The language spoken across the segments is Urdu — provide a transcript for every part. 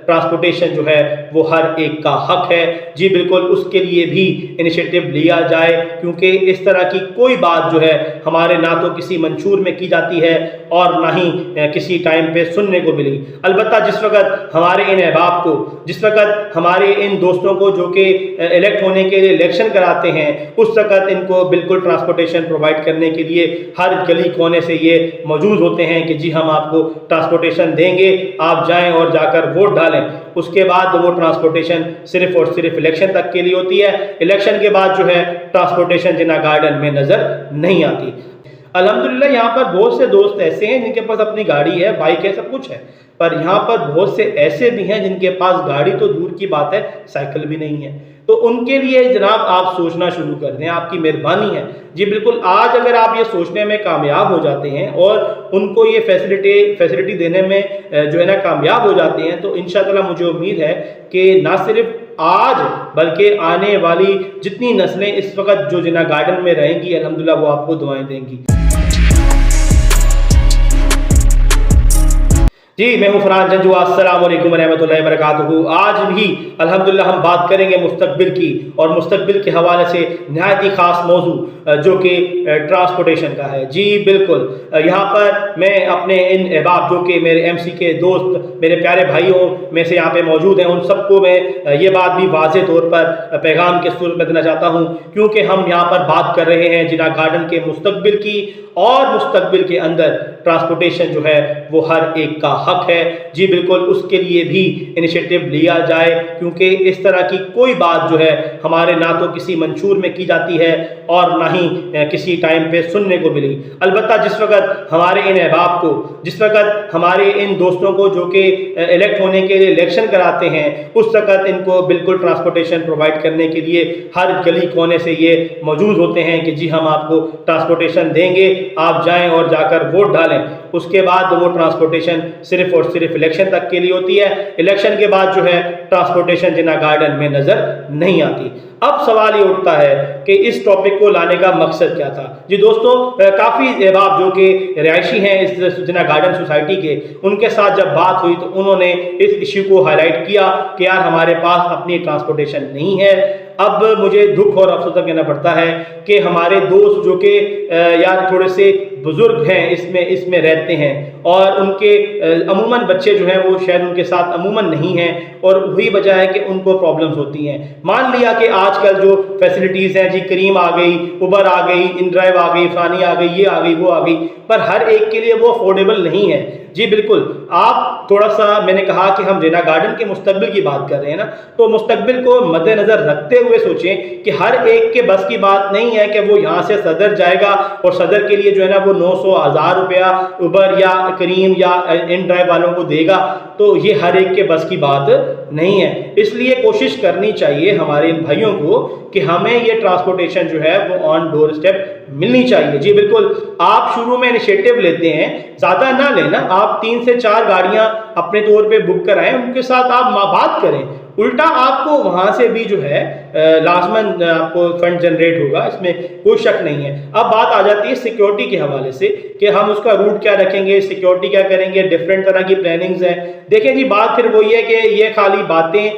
ٹرانسپورٹیشن جو ہے وہ ہر ایک کا حق ہے۔ جی بالکل، اس کے لیے بھی انیشیٹو لیا جائے، کیونکہ اس طرح کی کوئی بات جو ہے ہمارے نہ تو کسی منشور میں کی جاتی ہے اور نہ ہی کسی ٹائم پہ سننے کو ملی۔ البتہ جس وقت ہمارے ان احباب کو، جس وقت ہمارے ان دوستوں کو جو کہ الیکٹ ہونے کے لیے الیکشن کراتے ہیں، اس وقت ان کو بالکل ٹرانسپورٹیشن پرووائڈ کرنے کے لیے ہر گلی کونے سے یہ موجود ہوتے ہیں کہ جی ہم آپ کو ٹرانسپورٹیشن دیں گے، آپ جائیں اور جا کر ووٹ ڈالیں۔ اس کے بعد وہ ٹرانسپورٹیشن صرف اور صرف الیکشن تک کے لیے ہوتی ہے، الیکشن کے بعد جو ہے ٹرانسپورٹیشن جناح گارڈن میں نظر نہیں آتی۔ الحمدللہ یہاں پر بہت سے دوست ایسے ہیں جن کے پاس اپنی گاڑی ہے، بائک ہے، سب کچھ ہے، پر یہاں پر بہت سے ایسے بھی ہیں جن کے پاس گاڑی تو دور کی بات ہے، سائیکل بھی نہیں ہے۔ تو ان کے لیے جناب آپ سوچنا شروع کر دیں، آپ کی مہربانی ہے۔ جی بالکل، آج اگر آپ یہ سوچنے میں کامیاب ہو جاتے ہیں اور ان کو یہ فیسلٹی دینے میں جو ہے نا کامیاب ہو جاتے ہیں، تو انشاءاللہ مجھے امید ہے کہ نہ صرف آج بلکہ آنے والی جتنی نسلیں اس وقت جو جناح گارڈن میں رہیں گی، الحمدللہ وہ آپ کو دعائیں دیں گی۔ جی میں ہوں فرحان جنجو، السلام علیکم ورحمۃ اللہ وبرکاتہ۔ آج بھی الحمدللہ ہم بات کریں گے مستقبل کی، اور مستقبل کے حوالے سے نہایت ہی خاص موضوع جو کہ ٹرانسپورٹیشن کا ہے۔ جی بالکل، یہاں پر میں اپنے ان احباب جو کہ میرے ایم سی کے دوست، میرے پیارے بھائیوں میں سے یہاں پہ موجود ہیں، ان سب کو میں یہ بات بھی واضح طور پر پیغام کے صورت میں دینا چاہتا ہوں، کیونکہ ہم یہاں پر بات کر رہے ہیں جناح گارڈن کے مستقبل کی، اور مستقبل کے اندر ٹرانسپورٹیشن جو ہے وہ ہر ایک کا حق ہے۔ جی بالکل، اس کے لیے بھی انیشیٹو لیا جائے، کیونکہ اس طرح کی کوئی بات جو ہے ہمارے نہ تو کسی منشور میں کی جاتی ہے اور نہ ہی کسی ٹائم پہ سننے کو ملی۔ البتہ جس وقت ہمارے ان احباب کو، جس وقت ہمارے ان دوستوں کو جو کہ الیکٹ ہونے کے لیے الیکشن کراتے ہیں، اس وقت ان کو بالکل ٹرانسپورٹیشن پرووائڈ کرنے کے لیے ہر گلی کونے سے یہ موجود ہوتے ہیں کہ جی ہم آپ کو ٹرانسپورٹیشن دیں گے، آپ جائیں اور جا کر ووٹ ڈالیں۔ اس کے بعد وہ ٹرانسپورٹیشن صرف اور صرف الیکشن تک کے لیے ہوتی ہے، الیکشن کے بعد جو ہے ٹرانسپورٹیشن جناح گارڈن میں نظر نہیں آتی۔ اب سوال یہ اٹھتا ہے کہ اس ٹاپک کو لانے کا مقصد کیا تھا؟ جی دوستو، کافی احباب جو کہ رہائشی ہیں اس جناح گارڈن سوسائٹی کے، ان کے ساتھ جب بات ہوئی تو انہوں نے اس ایشو کو ہائی لائٹ کیا کہ یار ہمارے پاس اپنی ٹرانسپورٹیشن نہیں ہے۔ اب مجھے دکھ اور افسوس کہنا پڑتا ہے کہ ہمارے دوست جو کہ یار تھوڑے سے بزرگ ہیں، اس میں رہتے ہیں، اور ان کے عموماً بچے جو ہیں وہ شاید ان کے ساتھ عموماً نہیں ہیں، اور وہی وجہ ہے کہ ان کو پرابلمز ہوتی ہیں۔ مان لیا کہ آج کل جو فیسلٹیز ہیں، جی کریم آ گئی، اوبر آ گئی، ان ڈرائیو آ گئی، فلانی آ گئی، یہ آ گئی، وہ آ گئی، پر ہر ایک کے لیے وہ افورڈیبل نہیں ہے۔ جی بالکل، آپ تھوڑا سا، میں نے کہا کہ ہم جناح گارڈن کے مستقبل کی بات کر رہے ہیں نا، تو مستقبل کو مد نظر رکھتے ہوئے سوچیں کہ ہر ایک کے بس کی بات نہیں ہے کہ وہ یہاں سے صدر جائے گا اور صدر کے لیے جو ہے نا وہ 900,000 روپیہ اوبر یا کریم یا ان ڈرائیو والوں کو دے گا، تو یہ ہر ایک کے بس کی بات نہیں ہے۔ اس لیے کوشش کرنی چاہیے ہمارے ان بھائیوں کو کہ ہمیں یہ ٹرانسپورٹیشن جو ہے وہ آن ڈور اسٹیپ ملنی چاہیے۔ جی بالکل، آپ شروع میں انیشیٹو لیتے ہیں، زیادہ نہ لینا، آپ 3 سے 4 گاڑیاں اپنے طور پہ بک کرائیں، ان کے ساتھ آپ بات کریں، الٹا آپ کو وہاں سے بھی جو ہے لازماً آپ کو فنڈ جنریٹ ہوگا، اس میں کوئی شک نہیں ہے۔ اب بات آ جاتی ہے سیکیورٹی کے حوالے سے کہ ہم اس کا روٹ کیا رکھیں گے، سیکیورٹی کیا کریں گے، ڈفرینٹ طرح کی پلاننگز ہیں۔ دیکھیں جی، بات پھر وہی ہے کہ یہ خالی باتیں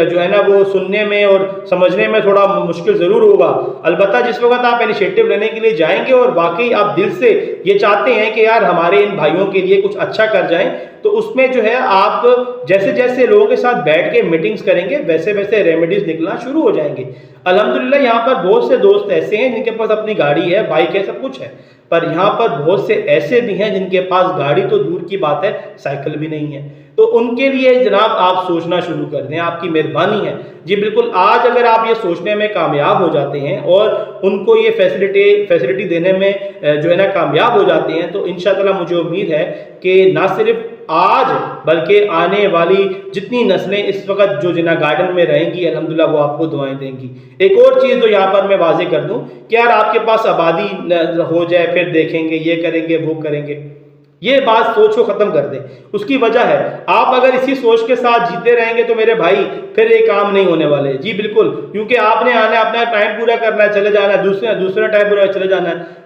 جو ہے نا وہ سننے میں اور سمجھنے میں تھوڑا مشکل ضرور ہوگا، البتہ جس وقت آپ انیشیٹو لینے کے لیے جائیں گے اور واقعی آپ دل سے یہ چاہتے ہیں کہ یار ہمارے ان بھائیوں کے لیے کچھ اچھا کر جائیں، تو اس میں جو ہے آپ جیسے جیسے لوگوں کے ساتھ بیٹھ کے میٹنگز کریں گے، ویسے ویسے ریمیڈیز نکلنا شروع ہو جائیں گے۔ الحمدللہ یہاں پر بہت سے دوست ایسے ہیں جن کے پاس اپنی گاڑی ہے، بائک ہے، سب کچھ ہے، پر یہاں پر بہت سے ایسے بھی ہیں جن کے پاس گاڑی تو دور کی بات ہے، سائیکل بھی نہیں ہے۔ تو ان کے لیے جناب آپ سوچنا شروع کر دیں، آپ کی مہربانی ہے۔ جی بالکل، آج اگر آپ یہ سوچنے میں کامیاب ہو جاتے ہیں اور ان کو یہ فیسلٹی دینے میں جو ہے نا کامیاب ہو جاتے ہیں، تو انشاءاللہ مجھے امید ہے کہ نہ صرف آج بلکہ آنے والی جتنی نسلیں اس وقت جو جناح گارڈن میں رہیں گی، الحمدللہ وہ آپ کو دعائیں دیں گی۔ ایک اور چیز جو یہاں پر میں واضح کر دوں کہ یار آپ کے پاس آبادی ہو جائے پھر دیکھیں گے، یہ کریں گے، وہ کریں گے، یہ بات سوچ کو ختم کر دیں۔ اس کی وجہ ہے آپ اگر اسی سوچ کے ساتھ جیتے رہیں گے تو میرے بھائی پھر یہ کام نہیں ہونے والے۔ جی بالکل، کیونکہ آپ نے آنا ہے، اپنا ٹائم پورا کرنا ہے، چلے جانا ہے، دوسرا ٹائم پورا چلے جانا ہے۔